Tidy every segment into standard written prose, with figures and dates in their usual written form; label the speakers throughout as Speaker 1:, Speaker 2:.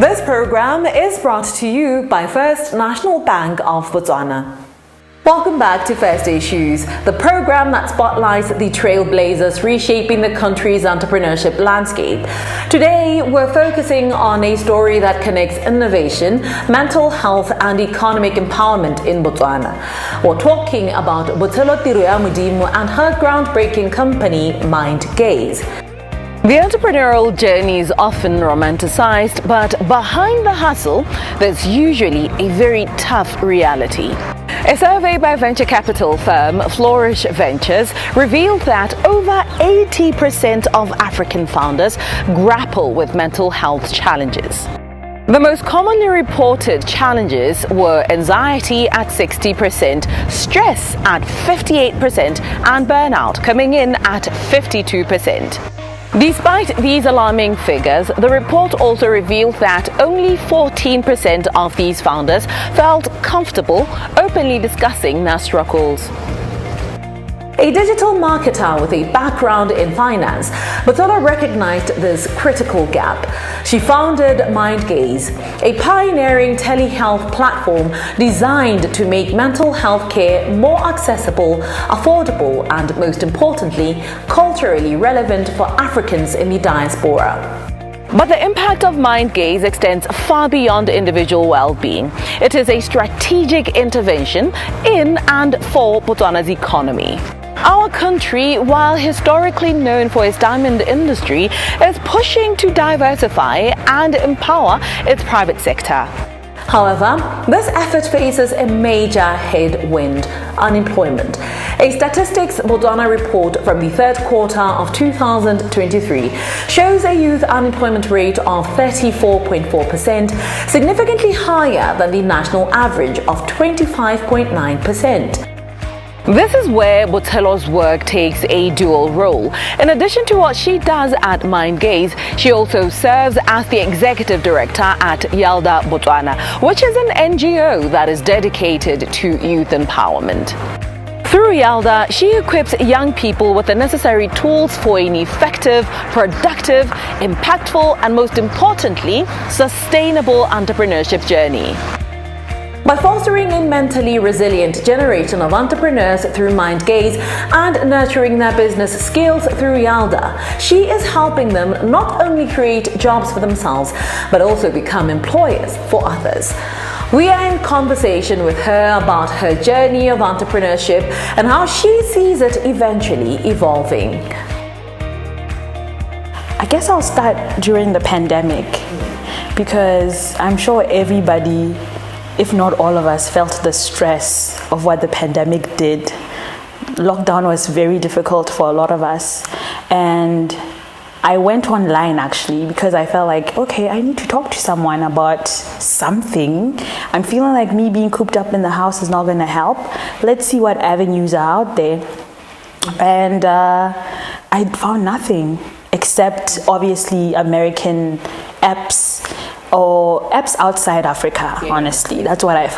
Speaker 1: This program is brought to you by First National Bank of Botswana. Welcome back to First Issues, the program that spotlights the trailblazers reshaping the country's entrepreneurship landscape. Today, we're focusing on a story that connects innovation, mental health, and economic empowerment in Botswana. We're talking about Botshelo Tiroyamodimo and her groundbreaking company, Mindgaze. The entrepreneurial journey is often romanticized, but behind the hustle, there's usually a very tough reality. A survey by venture capital firm Flourish Ventures revealed that over 80% of African founders grapple with mental health challenges. The most commonly reported challenges were anxiety at 60%, stress at 58%, and burnout coming in at 52%. Despite these alarming figures, the report also revealed that only 14% of these founders felt comfortable openly discussing their struggles. A digital marketer with a background in finance, Botshelo recognized this critical gap. She founded Mindgaze, a pioneering telehealth platform designed to make mental health care more accessible, affordable, and most importantly, culturally relevant for Africans in the diaspora. But the impact of Mindgaze extends far beyond individual well-being. It is a strategic intervention in and for Botswana's economy. Our country, while historically known for its diamond industry, is pushing to diversify and empower its private sector. However, this effort faces a major headwind: unemployment. A Statistics Botswana report from the third quarter of 2023 shows a youth unemployment rate of 34.4%, significantly higher than the national average of 25.9%. This is where Botshelo's work takes a dual role. In addition to what she does at Mindgaze, she also serves as the executive director at Yalda Botswana, which is an NGO that is dedicated to youth empowerment. Through Yalda, she equips young people with the necessary tools for an effective, productive, impactful, and most importantly, sustainable entrepreneurship journey. By fostering a mentally resilient generation of entrepreneurs through Mindgaze and nurturing their business skills through Yalda, she is helping them not only create jobs for themselves, but also become employers for others. We are in conversation with her about her journey of entrepreneurship and how she sees it eventually evolving.
Speaker 2: I guess I'll start during the pandemic, because I'm sure everybody, if not all of us, felt the stress of what the pandemic did. Lockdown was very difficult for a lot of us, and I went online actually because I felt like, okay, I need to talk to someone about something. I'm feeling like me being cooped up in the house is not going to help. Let's see what avenues are out there. And I found nothing except obviously American apps or apps outside Africa. Honestly, that's what I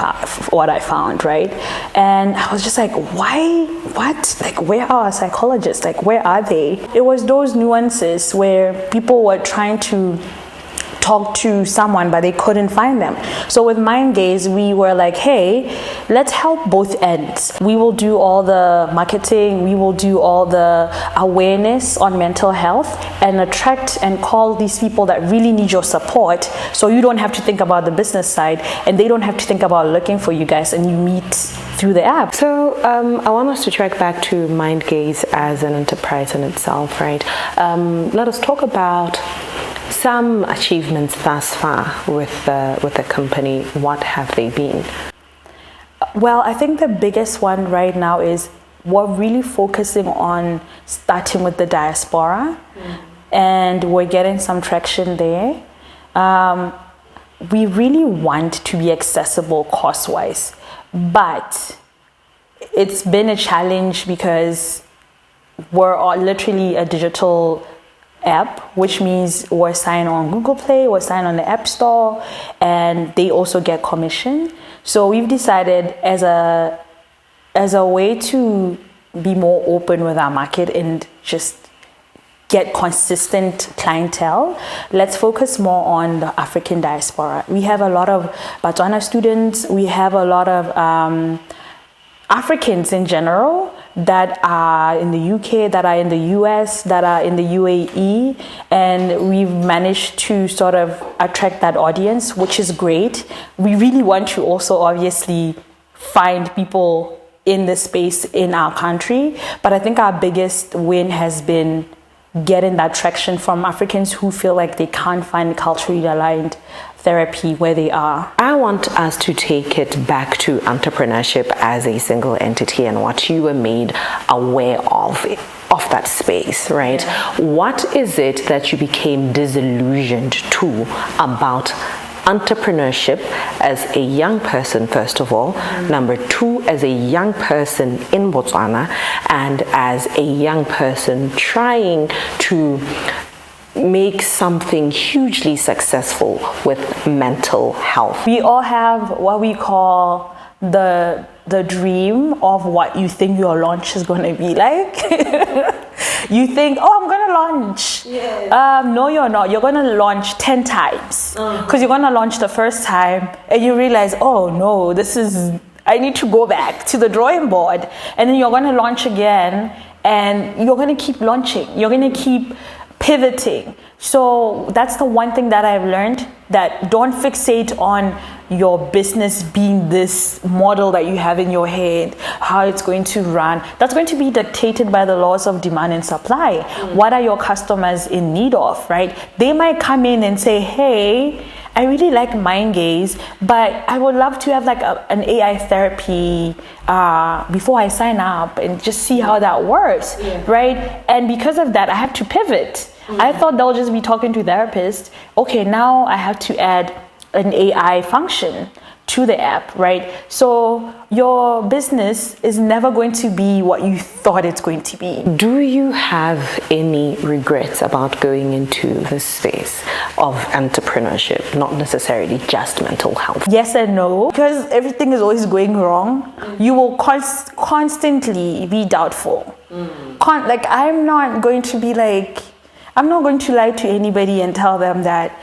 Speaker 2: found, right? And I was just like, why? What? Like, where are our psychologists? Like, where are they? It was those nuances where people were trying to talk to someone but they couldn't find them. So with Mindgaze, we were like, hey, let's help both ends. We will do all the marketing, we will do all the awareness on mental health and attract and call these people that really need your support, so you don't have to think about the business side and they don't have to think about looking for you guys, and you meet through the app.
Speaker 3: So I want us to track back to Mindgaze as an enterprise in itself, right? Let us talk about some achievements thus far with the company. What have they been?
Speaker 2: Well, I think the biggest one right now is we're really focusing on starting with the diaspora, and we're getting some traction there. We really want to be accessible cost-wise, but it's been a challenge because we're literally a digital app, which means we're signed on Google Play, we're signed on the App Store, and they also get commission. So we've decided as a way to be more open with our market and just get consistent clientele, let's focus more on the African diaspora. We have a lot of Botswana students, we have a lot of Africans in general that are in the UK, that are in the US, that are in the UAE, and we've managed to sort of attract that audience, which is great. We really want to also obviously find people in this space in our country, but I think our biggest win has been getting that traction from Africans who feel like they can't find culturally aligned therapy where they are.
Speaker 3: I want us to take it back to entrepreneurship as a single entity and what you were made aware of that space, right? Yeah. What is it that you became disillusioned to about entrepreneurship as a young person, first of all, number two, as a young person in Botswana, and as a young person trying to make something hugely successul with mental health?
Speaker 2: We all have what we call the dream of what you think your launch is going to be like. You think, oh, I'm going to launch. Yeah. No, you're not. You're going to launch 10 times. Because you're going to launch the first time and you realize, oh no, I need to go back to the drawing board. And then you're going to launch again and you're going to keep launching. You're going to keep pivoting. So that's the one thing that I've learned, that don't fixate on your business being this model that you have in your head, how it's going to run. That's going to be dictated by the laws of demand and supply. What are your customers in need of, right? They might come in and say, hey, I really like Mindgaze, but I would love to have like an AI therapy before I sign up and just see how that works, right? And because of that, I have to pivot. I thought they'll just be talking to therapists. Okay, now I have to add an AI function to the app, right? So your business is never going to be what you thought it's going to be.
Speaker 3: Do you have any regrets about going into this space of entrepreneurship, not necessarily just mental health?
Speaker 2: Yes and no, because everything is always going wrong. You will constantly be doubtful. Like I'm not going to lie to anybody and tell them that,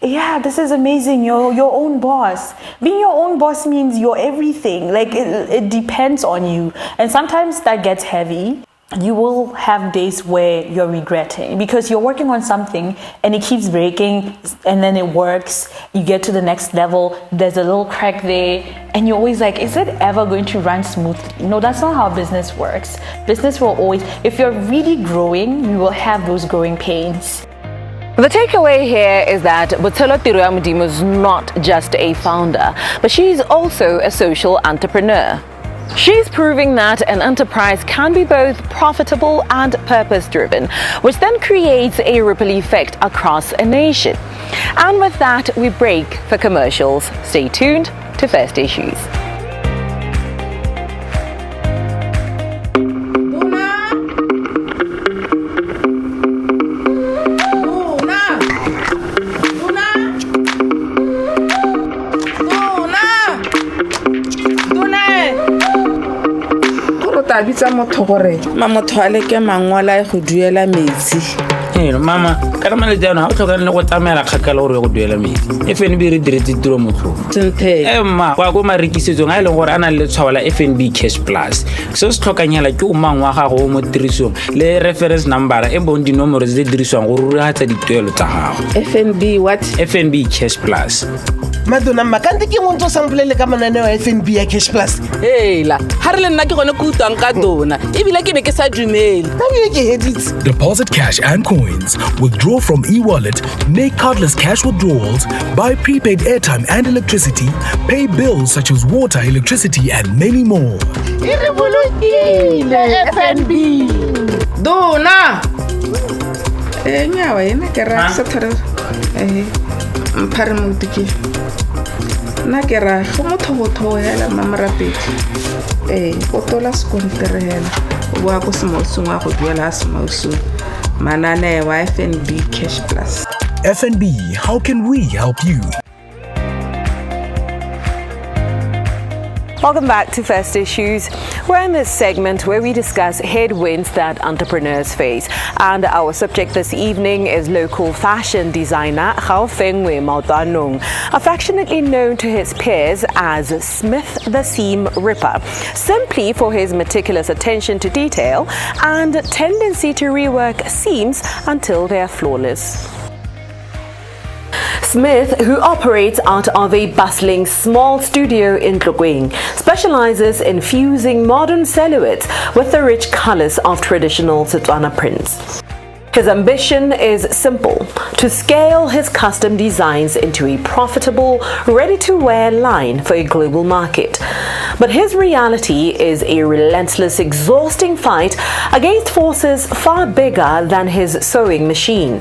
Speaker 2: yeah, this is amazing, you're your own boss. Being your own boss means you're everything. Like it depends on you. And sometimes that gets heavy. You will have days where you're regretting because you're working on something and it keeps breaking and then it works. You get to the next level, there's a little crack there and you're always like, is it ever going to run smoothly? No, that's not how business works. Business will always, if you're really growing, you will have those growing pains.
Speaker 1: The takeaway here is that Botshelo Tiroyamodimo is not just a founder, but she's also a social entrepreneur. She's proving that an enterprise can be both profitable and purpose-driven, which then creates a ripple effect across a nation. And with that, we break for commercials. Stay tuned to First Issues.
Speaker 4: Bitsa motho gore motho a leke mangwala go duela metsi.
Speaker 5: Mama, ka mala jana o tlhoka le go tsamela kgakala gore go duela metsi. FNB re diretse tiro motho.
Speaker 4: Senthe.
Speaker 5: Ma kwa go marekisetsong a ile gore ana le tshwala FNB Cash Plus. So se tlhokanyela ke o mangwa ga go mo tirisong le reference number e bon dinomoro tse diriswang go rurahatsa dituelo tsa gago.
Speaker 4: FNB what?
Speaker 5: FNB Cash Plus.
Speaker 6: Madonna makante ke mo ntse samplele ka manane wa FNB ya Cash Plus.
Speaker 4: La ha re le nna ke gone go utang ka dona ebile ke be ke sa dumele.
Speaker 7: Deposit cash and coins, withdraw from e-wallet, make cardless cash withdrawals, buy prepaid airtime and electricity, pay bills such as water, electricity and many more.
Speaker 4: FNB. Dona. Nyawa ene ke ra sa thare. Mpare mo tiki. Na ke ra go motho hela mamarapedi. O tola skontere hela. O bua go semosong wa go duela semosong. Manane wa FNB Cash Plus.
Speaker 7: FNB, how can we help you?
Speaker 1: Welcome back to First Issues. We're in this segment where we discuss headwinds that entrepreneurs face. And our subject this evening is local fashion designer Gaofenngwe Maotoanong, affectionately known to his peers as Smith the Seam Ripper, simply for his meticulous attention to detail and tendency to rework seams until they are flawless. Smith, who operates out of a bustling small studio in Tlokeng, specializes in fusing modern silhouettes with the rich colors of traditional Botswana prints. His ambition is simple: to scale his custom designs into a profitable, ready-to-wear line for a global market. But his reality is a relentless, exhausting fight against forces far bigger than his sewing machine.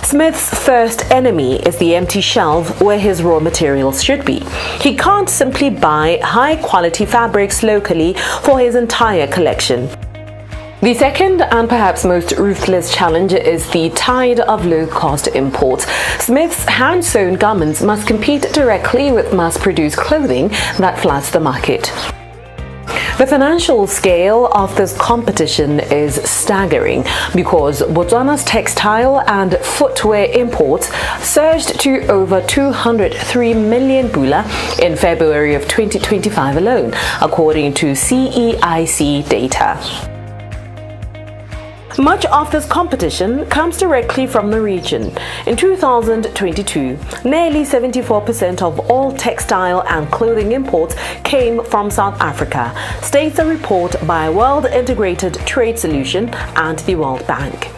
Speaker 1: Smith's first enemy is the empty shelf where his raw materials should be. He can't simply buy high-quality fabrics locally for his entire collection. The second and perhaps most ruthless challenge is the tide of low-cost imports. Smith's hand-sewn garments must compete directly with mass-produced clothing that floods the market. The financial scale of this competition is staggering because Botswana's textile and footwear imports surged to over 203 million pula in February of 2025 alone, according to CEIC data. Much of this competition comes directly from the region. In 2022, nearly 74% of all textile and clothing imports came from South Africa, states a report by World Integrated Trade Solution and the World Bank.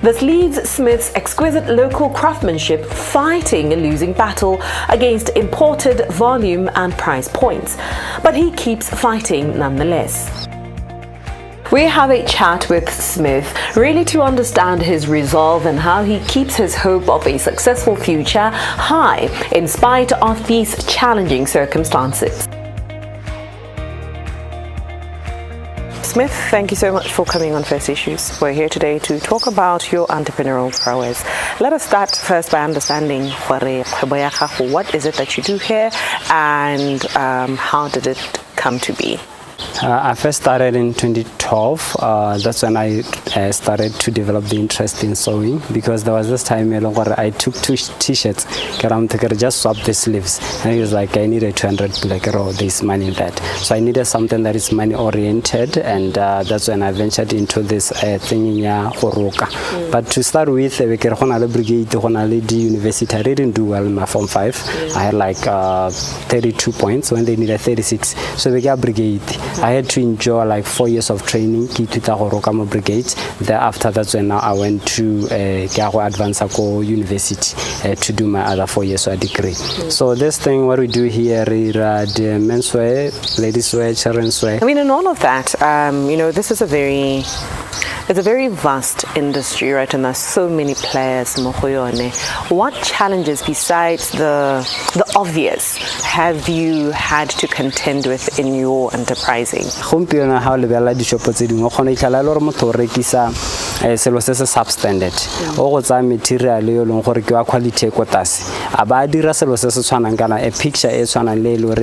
Speaker 1: This leaves Smith's exquisite local craftsmanship fighting a losing battle against imported volume and price points. But he keeps fighting nonetheless. We have a chat with Smith, really to understand his resolve and how he keeps his hope of a successful future high in spite of these challenging circumstances. Smith, thank you so much for coming on First Issues. We're here today to talk about your entrepreneurial prowess. Let us start first by understanding what is it that you do here and how did it come to be?
Speaker 8: I first started in 2012. That's when I started to develop the interest in sewing, because there was this time I took two t-shirts, just swap the sleeves, and he was like, I needed 200, there's money in that. So I needed something that is money oriented, and that's when I ventured into this thing in Horoka. But to start with, the university, I didn't do well in my Form 5. I had like 32 points when they needed 36. So we got brigade. I had to enjoy like 4 years of training, brigade. Thereafter, that's when now I went to Advanced University to do my other 4 years of degree. So this thing, what we do here is the menswear, ladies wear, children's wear.
Speaker 3: I mean, in all of that, this is it's a very vast industry, right? And there's so many players. What challenges besides the obvious have you had to contend with in your enterprising?
Speaker 8: Substandard. Material quality a picture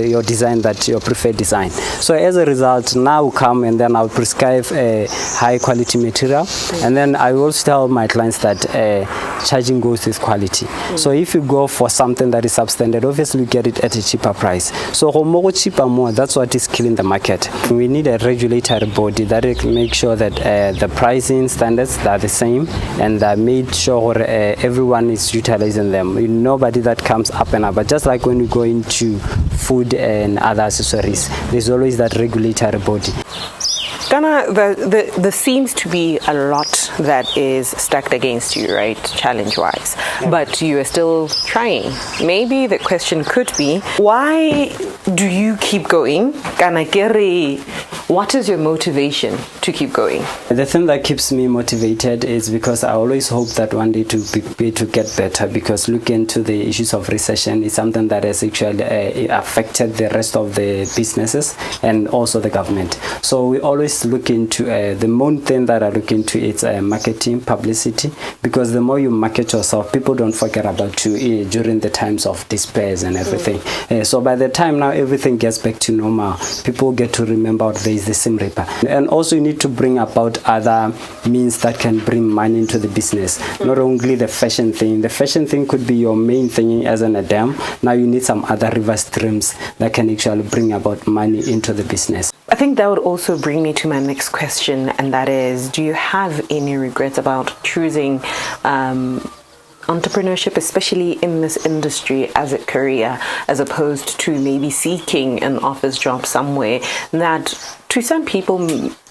Speaker 8: your design, that your preferred design. So as a result, now come and then I'll prescribe a high quality material, and then I will tell my clients that charging goes with quality. So if you go for something that is substandard, obviously you get it at a cheaper price. So more cheaper, more, that's what is killing the market. We need a regulatory body that makes sure that the pricing standards are the same, and made sure everyone is utilizing them. Nobody that comes up and up. But just like when we go into food and other accessories, there's always that regulatory body.
Speaker 3: Ghana, there seems to be a lot that is stacked against you, right, challenge-wise, but you are still trying. Maybe the question could be, why do you keep going? Ghana, what is your motivation to keep going?
Speaker 8: The thing that keeps me motivated is because I always hope that one day to get better, because looking into the issues of recession is something that has actually affected the rest of the businesses and also the government. So we always look look into, the main thing that I look into is marketing, publicity, because the more you market yourself, people don't forget about you during the times of despairs and everything. So by the time now everything gets back to normal, people get to remember there is the same reaper. And also you need to bring about other means that can bring money into the business. Not only the fashion thing. The fashion thing could be your main thing as an dam. Now you need some other river streams that can actually bring about money into the business.
Speaker 3: I think that would also bring me to my next question, and that is, do you have any regrets about choosing entrepreneurship, especially in this industry, as a career, as opposed to maybe seeking an office job somewhere that to some people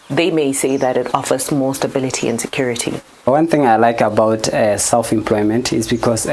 Speaker 3: they may say that it offers more stability and security?
Speaker 8: One thing I like about self-employment is because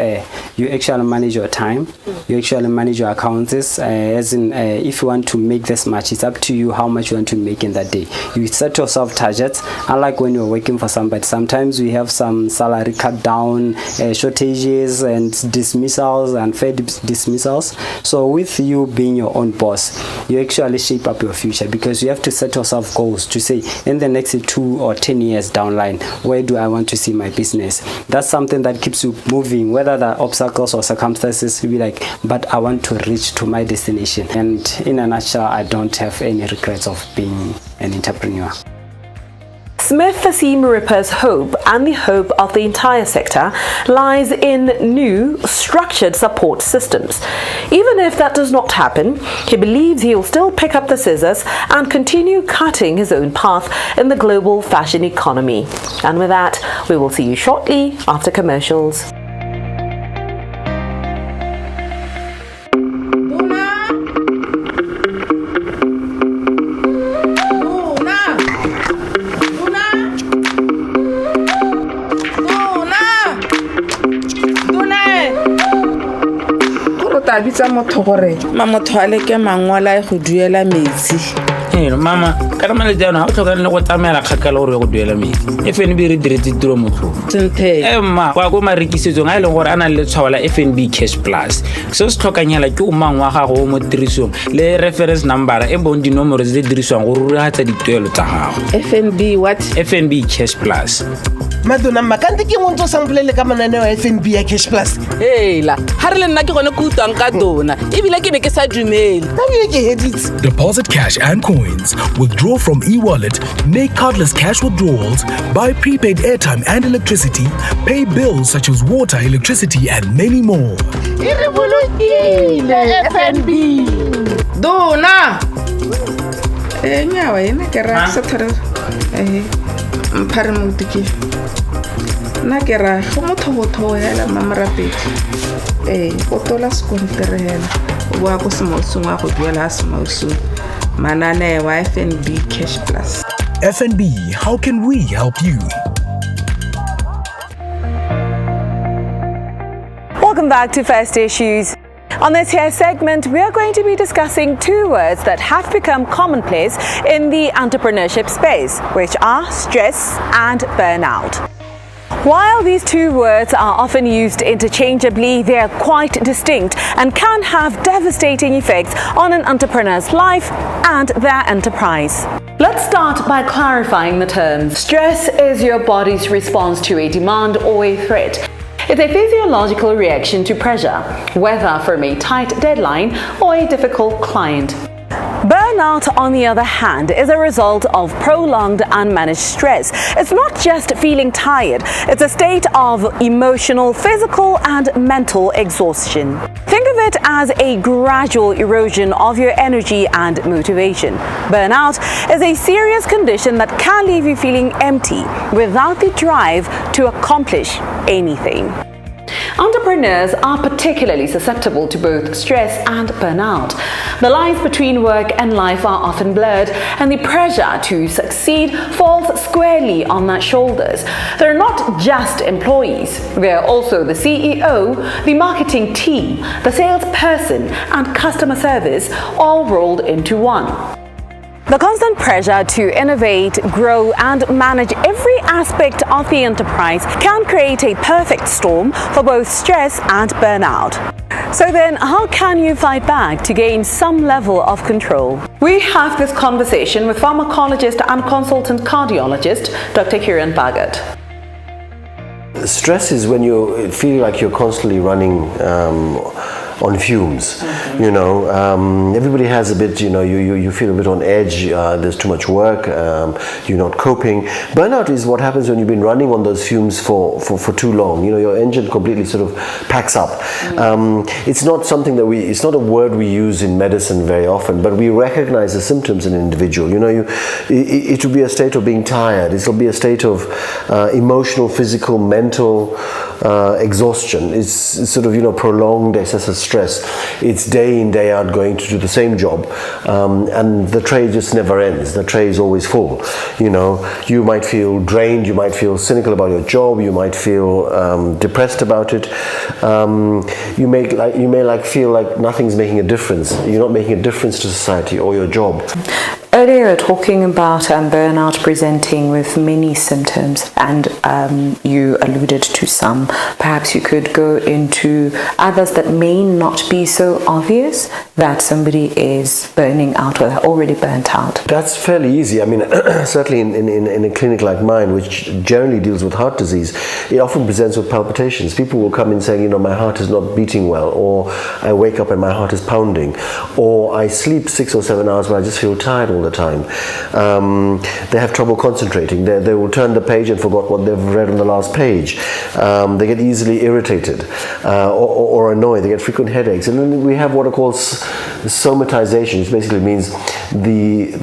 Speaker 8: you actually manage your time, you actually manage your accounts, as in if you want to make this much, it's up to you how much you want to make in that day. You set yourself targets, unlike when you're working for somebody. Sometimes we have some salary cut down, shortages and dismissals, unfair dismissals. So with you being your own boss, you actually shape up your future, because you have to set yourself goals to say, in the next 2 or 10 years down line, where do I want to see my business? That's something that keeps you moving, whether there are obstacles or circumstances. You'll be like, but I want to reach to my destination. And in a nutshell, I don't have any regrets of being an entrepreneur.
Speaker 1: Smith the seam ripper's hope, and the hope of the entire sector, lies in new, structured support systems. Even if that does not happen, he believes he will still pick up the scissors and continue cutting his own path in the global fashion economy. And with that, we will see you shortly after commercials.
Speaker 4: ta bitsa motho gore motho a leke mangwala go duela metsi.
Speaker 5: Mama, kana male jana ha o tlhoka le go tsamela kgakala gore go duela metsi. FNB re diretse tiro motho.
Speaker 4: Senthe.
Speaker 5: Ma kwa go marekisetsong a ile gore ana le tshwala FNB Cash Plus. Se se tlhokanyela ke o mang wa gago mo tirisong le reference number e bong dinomoro tse diriswang go ruratsa dituelo tsa gago.
Speaker 4: FNB what?
Speaker 5: FNB Cash Plus.
Speaker 6: Madonna makante ke mo ntse samplele ka mananeo ya FNB ya Cash Plus.
Speaker 9: La ha re le nna ke gone go utang ka dona ebile ke be ke sa dumele.
Speaker 7: Deposit cash and coins, withdraw from e-wallet, make cardless cash withdrawals, buy prepaid airtime and electricity, pay bills such as water, electricity and many more.
Speaker 6: FNB.
Speaker 4: Dona. Nyawa ene ke ra sa thare. Mpare mo tiki. Na ke ra go motho hela mamrapedi. O tola skontere hela. Wa go semosong wa go duela semosong. Manane wa FNB Cash Plus.
Speaker 7: FNB, how can we help you?
Speaker 1: Welcome back to First Issues. On this here segment, we are going to be discussing two words that have become commonplace in the entrepreneurship space, which are stress and burnout. While these two words are often used interchangeably, they are quite distinct and can have devastating effects on an entrepreneur's life and their enterprise. Let's start by clarifying the term. Stress is your body's response to a demand or a threat. It's a physiological reaction to pressure, whether from a tight deadline or a difficult client. Burnout, on the other hand, is a result of prolonged unmanaged stress. It's not just feeling tired, it's a state of emotional, physical, and mental exhaustion. Think of it as a gradual erosion of your energy and motivation. Burnout is a serious condition that can leave you feeling empty, without the drive to accomplish anything. Entrepreneurs are particularly susceptible to both stress and burnout. The lines between work and life are often blurred, and the pressure to succeed falls squarely on their shoulders. They're not just employees, they're also the CEO, the marketing team, the salesperson, and customer service, all rolled into one. The constant pressure to innovate, grow, and manage every aspect of the enterprise can create a perfect storm for both stress and burnout. So then, how can you fight back to gain some level of control? We have this conversation with pharmacologist and consultant cardiologist, Dr. Bhagat.
Speaker 10: Stress is when you feel like you're constantly running on fumes. You know, everybody has a bit, you feel a bit on edge, there's too much work, you're not coping. Burnout is what happens when you've been running on those fumes for too long. Your engine completely sort of packs up. It's not something that it's not a word we use in medicine very often, but we recognize the symptoms in an individual. It will be a state of being tired, it will be a state of emotional, physical, mental exhaustion. It's sort of, prolonged excessive stress. It's day in, day out going to do the same job, and the tray just never ends. The tray is always full. You might feel drained, you might feel cynical about your job, you might feel depressed about it. You may feel like nothing's making a difference. You're not making a difference to society or your job.
Speaker 3: Earlier, talking about burnout presenting with many symptoms, and you alluded to some. Perhaps you could go into others that may not be so obvious that somebody is burning out or already burnt out.
Speaker 10: That's fairly easy. I mean, certainly in a clinic like mine, which generally deals with heart disease, it often presents with palpitations. People will come in saying, my heart is not beating well, or I wake up and my heart is pounding, or I sleep 6 or 7 hours but I just feel tired all the time. They have trouble concentrating. They will turn the page and forgot what they've read on the last page. They get easily irritated or annoyed. They get frequent headaches. And then we have what are called somatization, which basically means the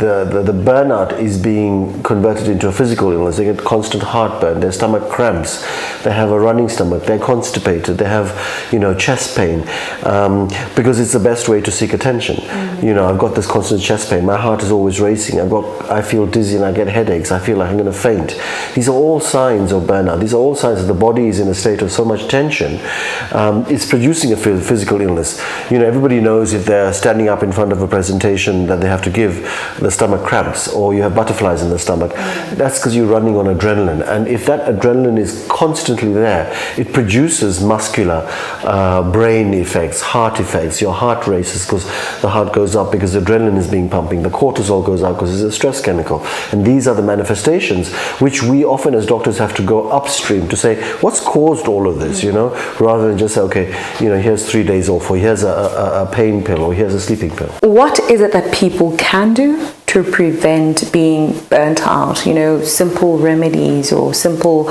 Speaker 10: burnout is being converted into a physical illness. They get constant heartburn, their stomach cramps, they have a running stomach, they're constipated, they have chest pain, because it's the best way to seek attention. I've got this constant chest pain, my heart is always racing, I feel dizzy and I get headaches, I feel like I'm going to faint. These are all signs of burnout. These are all signs that the body is in a state of so much tension. It's producing a physical illness. Everybody knows if they're standing up in front of a presentation that they have to give, the stomach cramps, or you have butterflies in the stomach. That's because you're running on adrenaline. And if that adrenaline is constantly there, it produces muscular brain effects, heart effects. Your heart races because the heart goes up because adrenaline is being pumping. The cortisol goes up because it's a stress chemical. And these are the manifestations which we often as doctors have to go upstream to say, what's caused all of this, rather than just say, okay, here's 3 days off, or here's a pain pill, or here's a sleeping pill.
Speaker 3: What is it that people can do to prevent being burnt out? Simple remedies or simple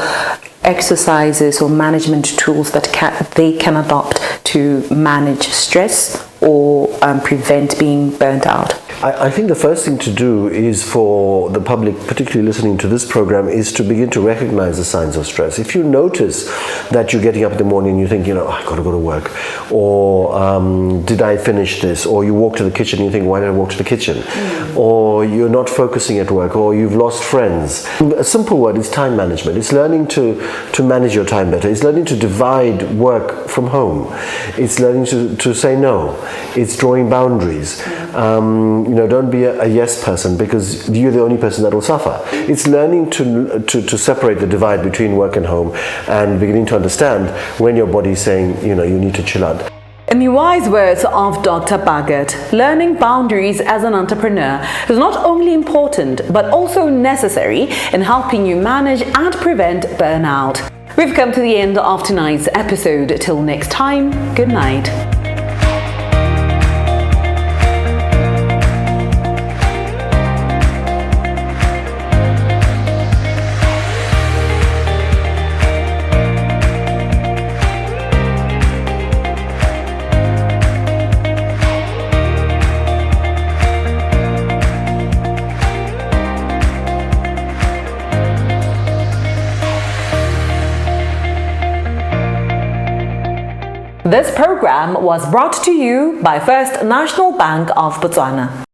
Speaker 3: exercises or management tools that they can adopt to manage stress or prevent being burnt out?
Speaker 10: I think the first thing to do is for the public, particularly listening to this program, is to begin to recognize the signs of stress. If you notice that you're getting up in the morning and you think, I've got to go to work, or did I finish this, or you walk to the kitchen and you think, why did I walk to the kitchen, or you're not focusing at work, or you've lost friends. A simple word is time management. It's learning to manage your time better. It's learning to divide work from home. It's learning to say no. It's drawing boundaries. Don't be a yes person because you're the only person that will suffer. It's learning to separate the divide between work and home and beginning to understand when your body is saying, you need to chill out.
Speaker 1: In the wise words of Dr. Bhagat, learning boundaries as an entrepreneur is not only important but also necessary in helping you manage and prevent burnout. We've come to the end of tonight's episode. Till next time, good night. This program was brought to you by First National Bank of Botswana.